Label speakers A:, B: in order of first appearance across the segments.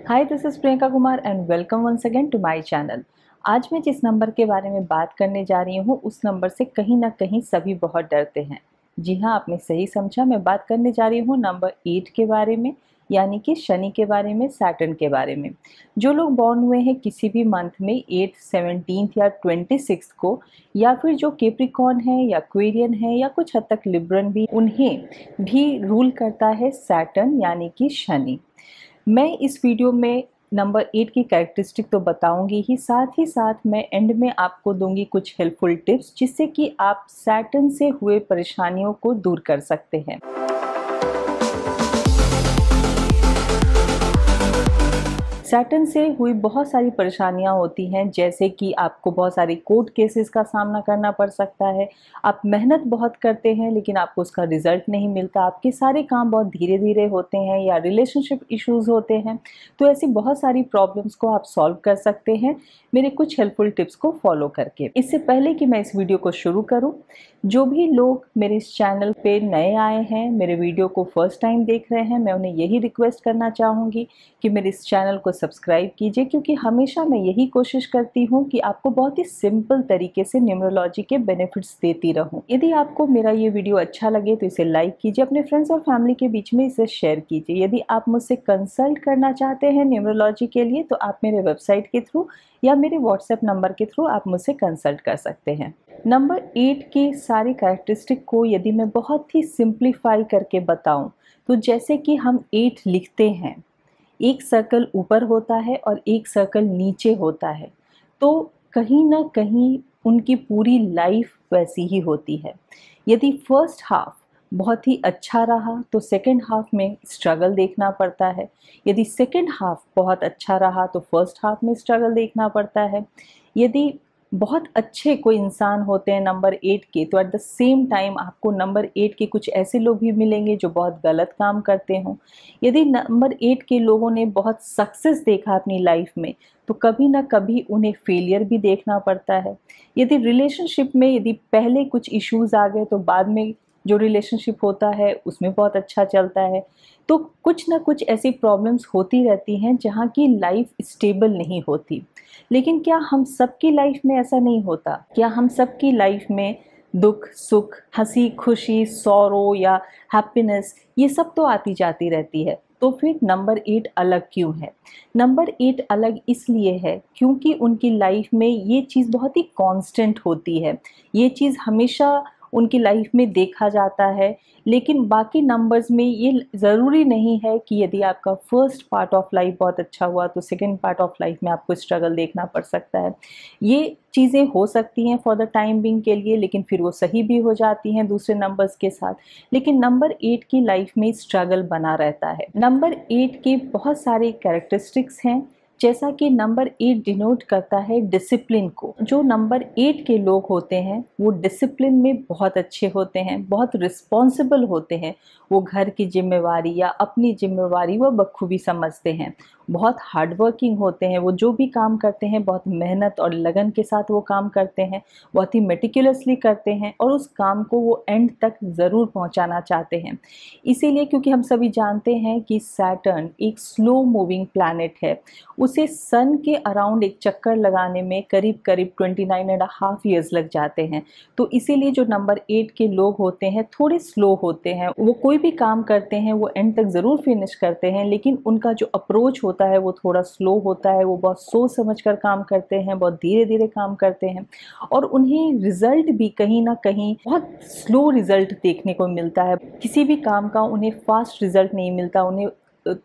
A: Hi, this is Priyanka Kumar and welcome once again to my channel. आज मैं जिस number के बारे में बात करने जा रही हूँ उस नंबर से कहीं ना कहीं सभी बहुत डरते हैं। जी हाँ, आपने सही समझा, मैं बात करने जा रही हूँ नंबर 8 के बारे में, यानी कि शनि के बारे में, सैटर्न के बारे में। जो लोग बॉर्न हुए हैं किसी भी मंथ में 8, 17 या 26 को, या फिर जो केप्रिकॉर्न है या क्वेरियन है या कुछ हद तक लिब्रन भी, उन्हें भी रूल करता है सैटर्न यानी कि शनि। मैं इस वीडियो में नंबर 8 की कैरेक्टरिस्टिक तो बताऊंगी ही साथ मैं एंड में आपको दूंगी कुछ हेल्पफुल टिप्स जिससे कि आप सैटर्न से हुए परेशानियों को दूर कर सकते हैं। सैटर्न से हुई बहुत सारी परेशानियां होती हैं, जैसे कि आपको बहुत सारी कोर्ट केसेस का सामना करना पड़ सकता है। आप मेहनत बहुत करते हैं लेकिन आपको उसका रिजल्ट नहीं मिलता, आपके सारे काम बहुत धीरे धीरे होते हैं या रिलेशनशिप इश्यूज होते हैं। तो ऐसी बहुत सारी प्रॉब्लम्स को आप सॉल्व कर सकते हैं मेरे कुछ हेल्पफुल टिप्स को फॉलो करके। इससे पहले कि मैं इस वीडियो को शुरू करूं, जो भी लोग मेरे इस चैनल पे नए आए हैं, मेरे वीडियो को फर्स्ट टाइम देख रहे हैं, मैं उन्हें यही रिक्वेस्ट करना चाहूँगी कि मेरे इस चैनल को सब्सक्राइब कीजिए, क्योंकि हमेशा मैं यही कोशिश करती हूँ कि आपको बहुत ही सिंपल तरीके से न्यूमरोलॉजी के बेनिफिट्स देती रहूँ। यदि आपको मेरा ये वीडियो अच्छा लगे तो इसे लाइक कीजिए, अपने फ्रेंड्स और फैमिली के बीच में इसे शेयर कीजिए। यदि आप मुझसे कंसल्ट करना चाहते हैं न्यूमरोलॉजी के लिए तो आप मेरे वेबसाइट के थ्रू या मेरे व्हाट्सएप नंबर के थ्रू आप मुझसे कंसल्ट कर सकते हैं। नंबर 8 की सारी कैरेक्टरिस्टिक को यदि मैं बहुत ही सिंप्लीफाई करके बताऊं तो जैसे कि हम 8 लिखते हैं, एक सर्कल ऊपर होता है और एक सर्कल नीचे होता है, तो कहीं ना कहीं उनकी पूरी लाइफ वैसी ही होती है। यदि फर्स्ट हाफ बहुत ही अच्छा रहा तो सेकंड हाफ में स्ट्रगल देखना पड़ता है। यदि सेकंड हाफ बहुत अच्छा रहा तो फर्स्ट हाफ में स्ट्रगल देखना पड़ता है। यदि बहुत अच्छे कोई इंसान होते हैं नंबर 8 के, तो एट द सेम टाइम आपको नंबर 8 के कुछ ऐसे लोग भी मिलेंगे जो बहुत गलत काम करते हों। यदि नंबर 8 के लोगों ने बहुत सक्सेस देखा अपनी लाइफ में तो कभी ना कभी उन्हें फेलियर भी देखना पड़ता है। यदि रिलेशनशिप में यदि पहले कुछ इश्यूज आ गए तो बाद में जो रिलेशनशिप होता है उसमें बहुत अच्छा चलता है। तो कुछ ना कुछ ऐसी प्रॉब्लम्स होती रहती हैं जहाँ की लाइफ स्टेबल नहीं होती। लेकिन क्या हम सबकी लाइफ में ऐसा नहीं होता? क्या हम सबकी लाइफ में दुख सुख, हंसी खुशी, सौरो या हैप्पीनेस, ये सब तो आती जाती रहती है। तो फिर नंबर 8 अलग क्यों है? नंबर 8 अलग इसलिए है क्योंकि उनकी लाइफ में ये चीज़ बहुत ही कांस्टेंट होती है। ये चीज़ हमेशा उनकी लाइफ में देखा जाता है। लेकिन बाकी नंबर्स में ये ज़रूरी नहीं है कि यदि आपका फर्स्ट पार्ट ऑफ लाइफ बहुत अच्छा हुआ तो सेकंड पार्ट ऑफ लाइफ में आपको स्ट्रगल देखना पड़ सकता है। ये चीज़ें हो सकती हैं फॉर द टाइम बिंग के लिए, लेकिन फिर वो सही भी हो जाती हैं दूसरे नंबर्स के साथ। लेकिन नंबर 8 की लाइफ में स्ट्रगल बना रहता है। नंबर 8 के बहुत सारे कैरेक्टरिस्टिक्स हैं, जैसा कि नंबर 8 डिनोट करता है डिसिप्लिन को। जो नंबर 8 के लोग होते हैं वो डिसिप्लिन में बहुत अच्छे होते हैं, बहुत रिस्पॉन्सिबल होते हैं। वो घर की जिम्मेवारी या अपनी जिम्मेवारी वो बखूबी समझते हैं, बहुत हार्ड वर्किंग होते हैं। वो जो भी काम करते हैं बहुत मेहनत और लगन के साथ वो काम करते हैं, बहुत ही मेटिकुलसली करते हैं और उस काम को वो एंड तक ज़रूर पहुंचाना चाहते हैं। इसीलिए क्योंकि हम सभी जानते हैं कि सैटर्न एक स्लो मूविंग प्लैनेट है, उसे सन के अराउंड एक चक्कर लगाने में करीब करीब 29.5 ईयर्स लग जाते हैं। तो इसीलिए जो नंबर 8 के लोग होते हैं थोड़े स्लो होते हैं। वो कोई भी काम करते हैं वो एंड तक ज़रूर फिनिश करते हैं, लेकिन उनका जो अप्रोच होता है वो थोड़ा स्लो होता है। वो बहुत सोच समझ कर काम करते हैं, बहुत धीरे धीरे काम करते हैं और उन्हें रिजल्ट भी कहीं ना कहीं बहुत स्लो रिजल्ट देखने को मिलता है। किसी भी काम का उन्हें फास्ट रिजल्ट नहीं मिलता, उन्हें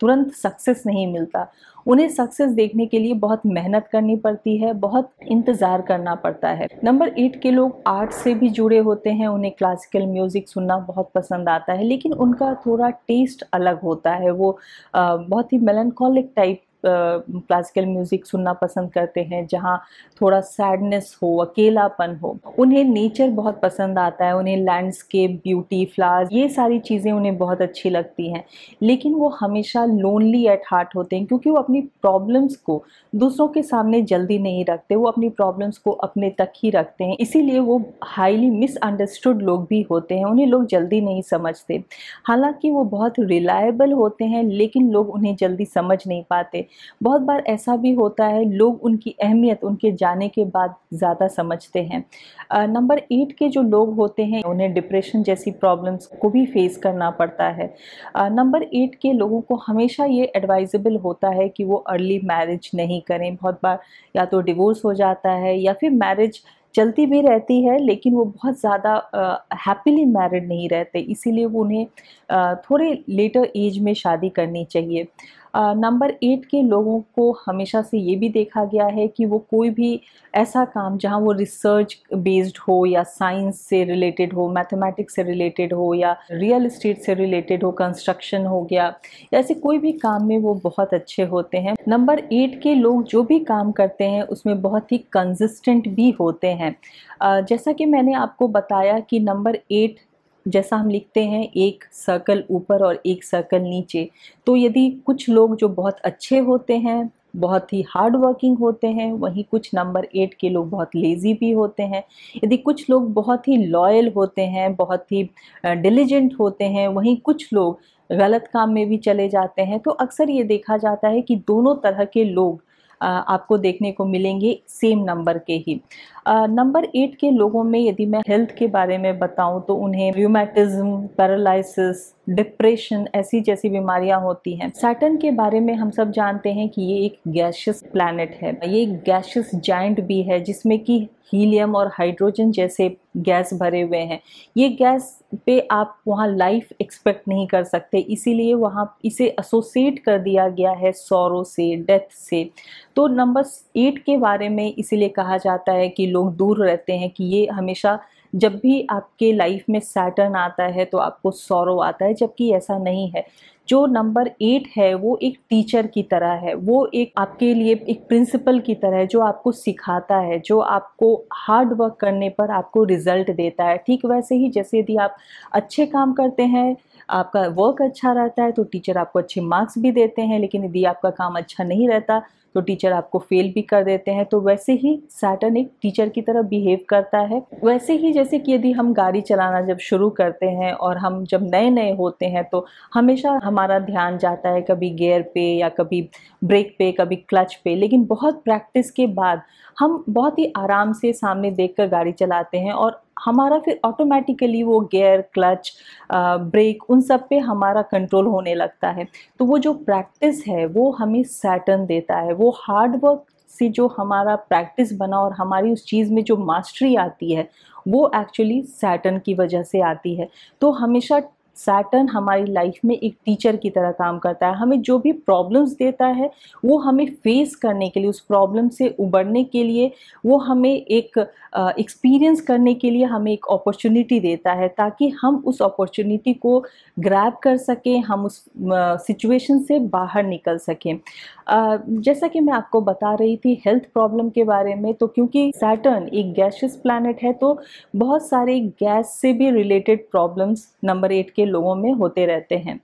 A: तुरंत सक्सेस नहीं मिलता। उन्हें सक्सेस देखने के लिए बहुत मेहनत करनी पड़ती है, बहुत इंतज़ार करना पड़ता है। नंबर 8 के लोग आर्ट से भी जुड़े होते हैं, उन्हें क्लासिकल म्यूज़िक सुनना बहुत पसंद आता है, लेकिन उनका थोड़ा टेस्ट अलग होता है। वो बहुत ही मेलनकॉलिक टाइप क्लासिकल म्यूज़िक सुनना पसंद करते हैं, जहाँ थोड़ा सैडनेस हो, अकेलापन हो। उन्हें नेचर बहुत पसंद आता है, उन्हें लैंडस्केप, ब्यूटी, फ्लावर्स, ये सारी चीज़ें उन्हें बहुत अच्छी लगती हैं। लेकिन वो हमेशा लोनली एट हार्ट होते हैं, क्योंकि वो अपनी प्रॉब्लम्स को दूसरों के सामने जल्दी नहीं रखते, वो अपनी प्रॉब्लम्स को अपने तक ही रखते हैं। इसीलिए वो हाईली मिसअंडरस्टूड लोग भी होते हैं, उन्हें लोग जल्दी नहीं समझते। हालांकि वो बहुत रिलायबल होते हैं लेकिन लोग उन्हें जल्दी समझ नहीं पाते। बहुत बार ऐसा भी होता है, लोग उनकी अहमियत उनके जाने के बाद ज़्यादा समझते हैं। नंबर 8 के जो लोग होते हैं उन्हें डिप्रेशन जैसी प्रॉब्लम्स को भी फेस करना पड़ता है। नंबर 8 के लोगों को हमेशा ये एडवाइजेबल होता है कि वो अर्ली मैरिज नहीं करें। बहुत बार या तो डिवोर्स हो जाता है या फिर मैरिज चलती भी रहती है लेकिन वो बहुत ज़्यादा हैप्पीली मैरिड नहीं रहते, इसीलिए वो उन्हें थोड़े लेटर एज में शादी करनी चाहिए। नंबर 8 के लोगों को हमेशा से ये भी देखा गया है कि वो कोई भी ऐसा काम जहाँ वो रिसर्च बेस्ड हो या साइंस से रिलेटेड हो, मैथमेटिक्स से रिलेटेड हो या रियल एस्टेट से रिलेटेड हो, कंस्ट्रक्शन हो गया, ऐसे कोई भी काम में वो बहुत अच्छे होते हैं। नंबर 8 के लोग जो भी काम करते हैं उसमें बहुत ही कंसिस्टेंट भी होते हैं। जैसा कि मैंने आपको बताया कि नंबर 8 जैसा हम लिखते हैं एक सर्कल ऊपर और एक सर्कल नीचे, तो यदि कुछ लोग जो बहुत अच्छे होते हैं, बहुत ही हार्ड वर्किंग होते हैं, वहीं कुछ नंबर 8 के लोग बहुत लेज़ी भी होते हैं। यदि कुछ लोग बहुत ही लॉयल होते हैं, बहुत ही डिलिजेंट होते हैं, वहीं कुछ लोग गलत काम में भी चले जाते हैं। तो अक्सर ये देखा जाता है कि दोनों तरह के लोग आपको देखने को मिलेंगे सेम नंबर के ही। नंबर 8 के लोगों में यदि मैं हेल्थ के बारे में बताऊं तो उन्हें रूमेटिज्म, पैरालिसिस, डिप्रेशन ऐसी जैसी बीमारियां होती हैं। सैटर्न के बारे में हम सब जानते हैं कि ये एक गैसियस प्लैनेट है, ये एक गैसियस जायंट भी है जिसमें कि हीलियम और हाइड्रोजन जैसे गैस भरे हुए हैं। ये गैस पे आप वहाँ लाइफ एक्सपेक्ट नहीं कर सकते, इसीलिए वहाँ इसे एसोसिएट कर दिया गया है सॉरो से, डेथ से। तो नंबर 8 के बारे में इसीलिए कहा जाता है कि लोग दूर रहते हैं कि ये हमेशा जब भी आपके लाइफ में सैटर्न आता है तो आपको सॉरो आता है, जबकि ऐसा नहीं है। जो नंबर 8 है वो एक टीचर की तरह है, वो एक आपके लिए एक प्रिंसिपल की तरह है जो आपको सिखाता है, जो आपको हार्ड वर्क करने पर आपको रिजल्ट देता है। ठीक वैसे ही जैसे यदि आप अच्छे काम करते हैं, आपका वर्क अच्छा रहता है तो टीचर आपको अच्छे मार्क्स भी देते हैं, लेकिन यदि आपका काम अच्छा नहीं रहता तो टीचर आपको फेल भी कर देते हैं। तो वैसे ही सैटर्न एक टीचर की तरह बिहेव करता है। वैसे ही जैसे कि यदि हम गाड़ी चलाना जब शुरू करते हैं और हम जब नए नए होते हैं तो हमेशा हमारा ध्यान जाता है कभी गियर पे या कभी ब्रेक पे, कभी क्लच पे, लेकिन बहुत प्रैक्टिस के बाद हम बहुत ही आराम से सामने देखकर गाड़ी चलाते हैं और हमारा फिर ऑटोमेटिकली वो गियर, क्लच, ब्रेक उन सब पे हमारा कंट्रोल होने लगता है। तो वो जो प्रैक्टिस है वो हमें सैटर्न देता है। वो हार्ड वर्क से जो हमारा प्रैक्टिस बना और हमारी उस चीज़ में जो मास्टरी आती है वो एक्चुअली सैटर्न की वजह से आती है। तो हमेशा सैटर्न हमारी लाइफ में एक टीचर की तरह काम करता है। हमें जो भी प्रॉब्लम्स देता है वो हमें फेस करने के लिए, उस प्रॉब्लम से उबरने के लिए, वो हमें एक एक्सपीरियंस करने के लिए हमें एक अपॉर्चुनिटी देता है ताकि हम उस अपॉर्चुनिटी को ग्रैब कर सकें, हम उस सिचुएशन से बाहर निकल सकें। जैसा कि मैं आपको बता रही थी हेल्थ प्रॉब्लम के बारे में, तो क्योंकि सैटर्न एक गैसियस प्लैनेट है तो बहुत सारे गैस से भी रिलेटेड प्रॉब्लम्स नंबर 8 के लोगों में होते रहते हैं।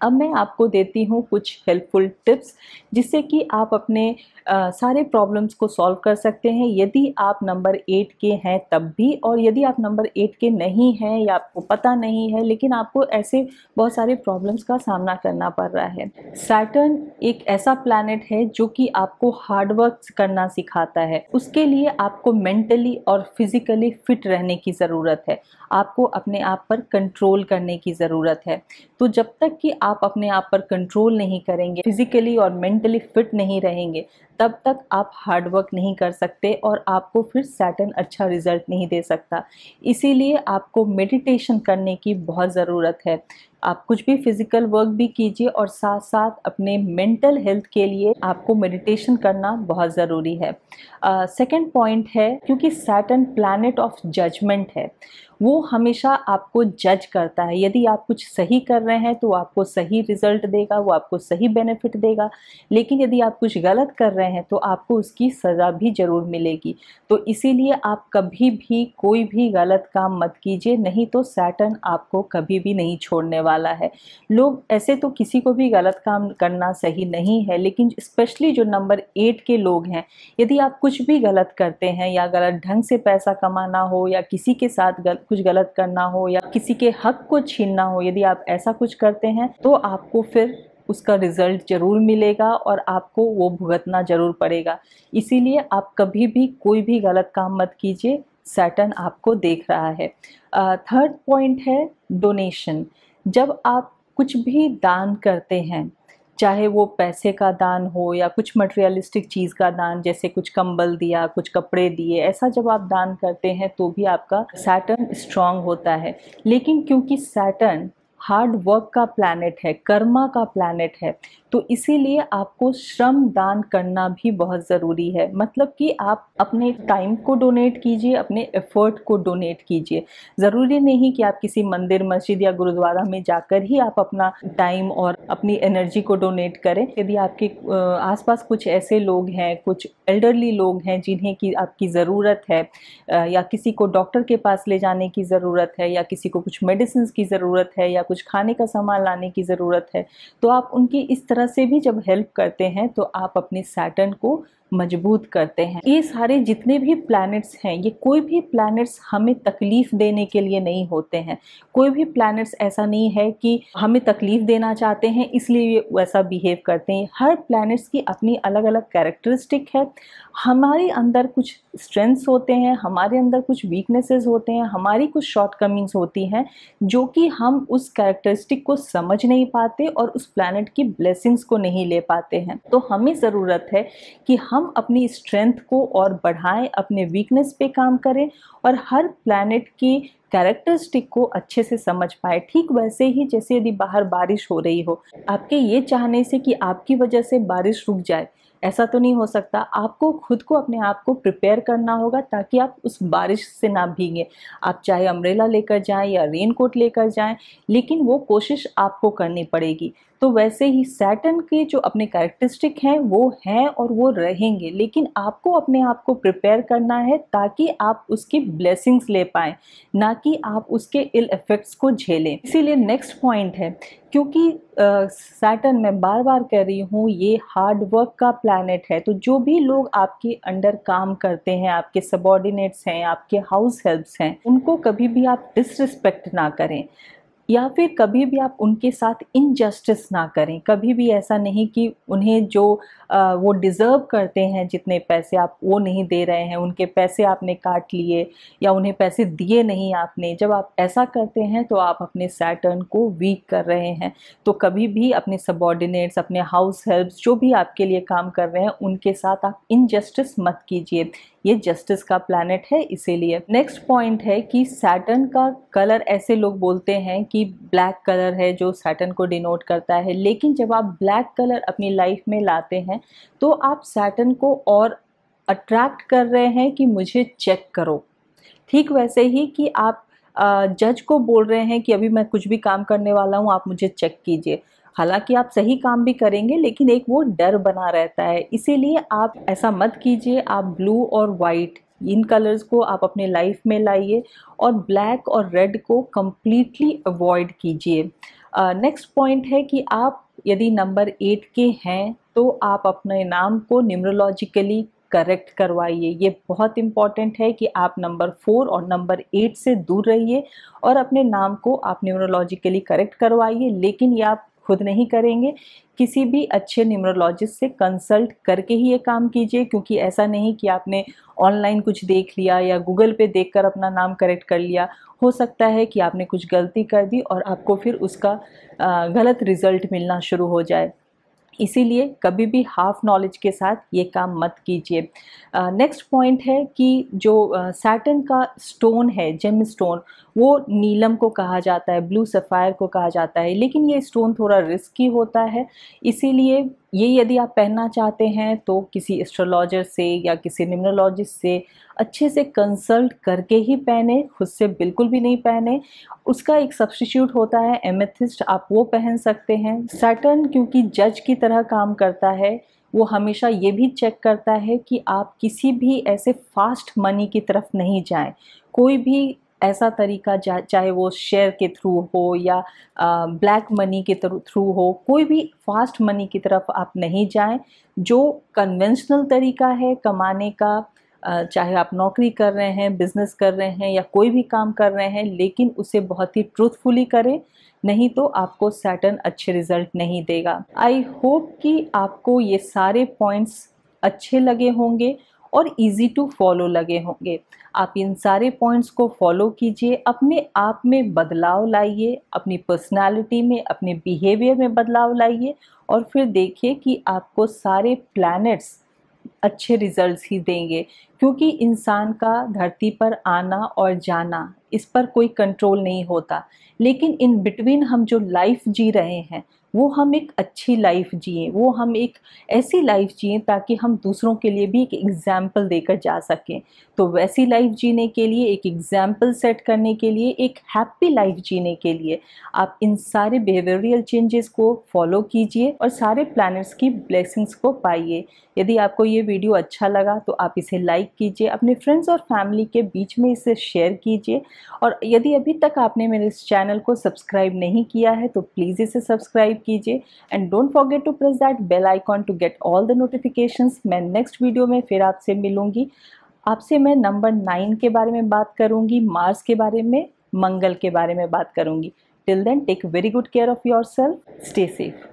A: अब मैं आपको देती हूँ कुछ हेल्पफुल टिप्स जिससे कि आप अपने सारे प्रॉब्लम्स को सॉल्व कर सकते हैं यदि आप नंबर 8 के हैं तब भी, और यदि आप नंबर 8 के नहीं हैं या आपको पता नहीं है लेकिन आपको ऐसे बहुत सारे प्रॉब्लम्स का सामना करना पड़ रहा है। सैटर्न एक ऐसा प्लैनेट है जो कि आपको हार्ड वर्क करना सिखाता है। उसके लिए आपको मेंटली और फिजिकली फिट रहने की ज़रूरत है, आपको अपने आप पर कंट्रोल करने की ज़रूरत है। तो जब तक कि आप अपने आप पर कंट्रोल नहीं करेंगे, फिजिकली और मेंटली फिट नहीं रहेंगे, तब तक आप हार्ड वर्क नहीं कर सकते और आपको फिर सैटर्न अच्छा रिजल्ट नहीं दे सकता। इसीलिए आपको मेडिटेशन करने की बहुत ज़रूरत है। आप कुछ भी फिजिकल वर्क भी कीजिए और साथ साथ अपने मेंटल हेल्थ के लिए आपको मेडिटेशन करना बहुत ज़रूरी है। सेकंड पॉइंट है, क्योंकि सैटर्न प्लैनेट ऑफ जजमेंट है, वो हमेशा आपको जज करता है। यदि आप कुछ सही कर रहे हैं तो आपको सही रिजल्ट देगा, वो आपको सही बेनिफिट देगा, लेकिन यदि आप कुछ गलत कर रहे हैं तो आपको उसकी सज़ा भी ज़रूर मिलेगी। तो इसीलिए आप कभी भी कोई भी गलत काम मत कीजिए, नहीं तो सैटर्न आपको कभी भी नहीं छोड़ने वाला है। लोग ऐसे तो किसी को भी गलत काम करना सही नहीं है, लेकिन स्पेशली जो नंबर 8 के लोग हैं, यदि आप कुछ भी गलत करते हैं या गलत ढंग से पैसा कमाना हो या किसी के साथ कुछ गलत करना हो या किसी के हक को छीनना हो, यदि आप ऐसा कुछ करते हैं तो आपको फिर उसका रिजल्ट ज़रूर मिलेगा और आपको वो भुगतना ज़रूर पड़ेगा। इसीलिए आप कभी भी कोई भी गलत काम मत कीजिए, सैटर्न आपको देख रहा है। थर्ड पॉइंट है डोनेशन। जब आप कुछ भी दान करते हैं, चाहे वो पैसे का दान हो या कुछ मटेरियलिस्टिक चीज़ का दान, जैसे कुछ कंबल दिया, कुछ कपड़े दिए, ऐसा जब आप दान करते हैं तो भी आपका सैटर्न स्ट्रांग होता है। लेकिन क्योंकि सैटर्न हार्ड वर्क का प्लैनेट है, कर्मा का प्लैनेट है, तो इसीलिए आपको श्रम दान करना भी बहुत ज़रूरी है। मतलब कि आप अपने टाइम को डोनेट कीजिए, अपने एफर्ट को डोनेट कीजिए। ज़रूरी नहीं कि आप किसी मंदिर, मस्जिद या गुरुद्वारा में जाकर ही आप अपना टाइम और अपनी एनर्जी को डोनेट करें। यदि आपके आसपास कुछ ऐसे लोग हैं, कुछ एल्डरली लोग हैं जिन्हें की आपकी ज़रूरत है, या किसी को डॉक्टर के पास ले जाने की ज़रूरत है, या किसी को कुछ मेडिसिन की ज़रूरत है, या कुछ खाने का सामान लाने की ज़रूरत है, तो आप उनकी इस तरह से भी जब हेल्प करते हैं तो आप अपने सैटर्न को मजबूत करते हैं। ये सारे जितने भी प्लैनेट्स हैं, ये कोई भी प्लैनेट्स हमें तकलीफ़ देने के लिए नहीं होते हैं। कोई भी प्लैनेट्स ऐसा नहीं है कि हमें तकलीफ़ देना चाहते हैं इसलिए वैसा बिहेव करते हैं। हर प्लैनेट्स की अपनी अलग अलग कैरेक्टरिस्टिक है। हमारे अंदर कुछ स्ट्रेंथ्स होते हैं, हमारे अंदर कुछ वीकनेसेस होते हैं, हमारी कुछ शॉर्टकमिंग्स होती हैं, जो कि हम उस कैरेक्टरिस्टिक को समझ नहीं पाते और उस प्लैनेट की ब्लेसिंग्स को नहीं ले पाते हैं। तो हमें ज़रूरत है कि हम अपनी स्ट्रेंथ को और बढ़ाएं, अपने वीकनेस पे काम करें और हर प्लैनेट की कैरेक्टरिस्टिक को अच्छे से समझ पाए। ठीक वैसे ही जैसे यदि बाहर बारिश हो रही हो, आपके ये चाहने से कि आपकी वजह से बारिश रुक जाए, ऐसा तो नहीं हो सकता। आपको खुद को अपने आप को प्रिपेयर करना होगा ताकि आप उस बारिश से ना भीगें। आप चाहे अम्ब्रेला लेकर जाएं या रेनकोट लेकर जाएं, लेकिन वो कोशिश आपको करनी पड़ेगी। तो वैसे ही सैटर्न के जो अपने कैरेक्टरिस्टिक हैं वो हैं और वो रहेंगे, लेकिन आपको अपने आप को प्रिपेयर करना है ताकि आप उसकी ब्लेसिंग्स ले पाएँ, ना कि आप उसके इल इफ़ेक्ट्स को झेलें। इसीलिए नेक्स्ट पॉइंट है, क्योंकि सैटर्न, मैं बार बार कह रही हूँ, ये हार्ड वर्क का प्लैनेट है, तो जो भी लोग आपके अंडर काम करते हैं, आपके सबॉर्डिनेट्स हैं, आपके हाउस हेल्प्स हैं, उनको कभी भी आप डिसरिस्पेक्ट ना करें या फिर कभी भी आप उनके साथ इनजस्टिस ना करें। कभी भी ऐसा नहीं कि उन्हें जो वो डिज़र्व करते हैं, जितने पैसे आप वो नहीं दे रहे हैं, उनके पैसे आपने काट लिए या उन्हें पैसे दिए नहीं आपने। जब आप ऐसा करते हैं तो आप अपने सैटर्न को वीक कर रहे हैं। तो कभी भी अपने सबॉर्डिनेट्स, अपने हाउस हेल्प्स, जो भी आपके लिए काम कर रहे हैं, उनके साथ आप इनजस्टिस मत कीजिए। ये जस्टिस का प्लैनेट है इसीलिए। नेक्स्ट पॉइंट है कि सैटर्न का कलर, ऐसे लोग बोलते हैं कि ब्लैक कलर है जो सैटर्न को डिनोट करता है, लेकिन जब आप ब्लैक कलर अपनी लाइफ में लाते हैं तो आप सैटर्न को और अट्रैक्ट कर रहे हैं कि मुझे चेक करो। ठीक वैसे ही कि आप जज को बोल रहे हैं कि अभी मैं कुछ भी काम करने वाला हूँ, आप मुझे चेक कीजिए। हालांकि आप सही काम भी करेंगे, लेकिन एक वो डर बना रहता है। इसीलिए आप ऐसा मत कीजिए। आप ब्लू और वाइट, इन कलर्स को आप अपने लाइफ में लाइए और ब्लैक और रेड को कम्प्लीटली अवॉइड कीजिए। नेक्स्ट पॉइंट है कि आप यदि नंबर 8 के हैं तो आप अपने नाम को न्यूमरोलॉजिकली करेक्ट करवाइए। ये बहुत इम्पॉर्टेंट है कि आप नंबर 4 और नंबर 8 से दूर रहिए और अपने नाम को आप न्यूमरोलॉजिकली करेक्ट करवाइए। लेकिन ये आप खुद नहीं करेंगे, किसी भी अच्छे न्यूमरोलॉजिस्ट से कंसल्ट करके ही ये काम कीजिए। क्योंकि ऐसा नहीं कि आपने ऑनलाइन कुछ देख लिया या गूगल पे देखकर अपना नाम करेक्ट कर लिया। हो सकता है कि आपने कुछ गलती कर दी और आपको फिर उसका गलत रिजल्ट मिलना शुरू हो जाए। इसीलिए कभी भी हाफ नॉलेज के साथ ये काम मत कीजिए। नेक्स्ट पॉइंट है कि जो सैटर्न का स्टोन है, जेम स्टोन, वो नीलम को कहा जाता है, ब्लू सफ़ायर को कहा जाता है, लेकिन ये स्टोन थोड़ा रिस्की होता है। इसीलिए ये यदि आप पहनना चाहते हैं तो किसी एस्ट्रोलॉजर से या किसी न्यूमरोलॉजिस्ट से अच्छे से कंसल्ट करके ही पहने, खुद से बिल्कुल भी नहीं पहने। उसका एक सब्स्टिट्यूट होता है एमेथिस्ट, आप वो पहन सकते हैं। सैटर्न क्योंकि जज की तरह काम करता है, वो हमेशा ये भी चेक करता है कि आप किसी भी ऐसे फास्ट मनी की तरफ नहीं जाएं। कोई भी ऐसा तरीका, चाहे वो शेयर के थ्रू हो या ब्लैक मनी के थ्रू हो, कोई भी फास्ट मनी की तरफ आप नहीं जाएं। जो कन्वेंशनल तरीका है कमाने का, चाहे आप नौकरी कर रहे हैं, बिजनेस कर रहे हैं या कोई भी काम कर रहे हैं, लेकिन उसे बहुत ही ट्रूथफुली करें, नहीं तो आपको सैटर्न अच्छे रिजल्ट नहीं देगा। आई होप कि आपको ये सारे पॉइंट्स अच्छे लगे होंगे और इजी टू फॉलो लगे होंगे। आप इन सारे पॉइंट्स को फॉलो कीजिए, अपने आप में बदलाव लाइए, अपनी पर्सनालिटी में, अपने बिहेवियर में बदलाव लाइए और फिर देखिए कि आपको सारे प्लैनेट्स अच्छे रिजल्ट्स ही देंगे। क्योंकि इंसान का धरती पर आना और जाना, इस पर कोई कंट्रोल नहीं होता, लेकिन इन बिटवीन हम जो लाइफ जी रहे हैं वो हम एक अच्छी लाइफ जिए, वो हम एक ऐसी लाइफ जिए ताकि हम दूसरों के लिए भी एक एग्जाम्पल देकर जा सकें। तो वैसी लाइफ जीने के लिए, एक एग्जाम्पल सेट करने के लिए, एक हैप्पी लाइफ जीने के लिए आप इन सारे बिहेवियरल चेंजेस को फॉलो कीजिए और सारे प्लैनेट्स की ब्लेसिंग्स को पाइए। यदि आपको ये वीडियो अच्छा लगा तो आप इसे लाइक कीजिए, अपने फ्रेंड्स और फैमिली के बीच में इसे शेयर कीजिए और यदि अभी तक आपने मेरे इस चैनल को सब्सक्राइब नहीं किया है तो प्लीज़ इसे सब्सक्राइब कीजिए and don't forget to press that bell icon to get all the notifications. मैं नेक्स्ट वीडियो में फिर आपसे मिलूंगी। आपसे मैं नंबर 9 के बारे में बात करूंगी, मार्स के बारे में, मंगल के बारे में बात करूंगी। Till then take very good care of yourself, stay safe.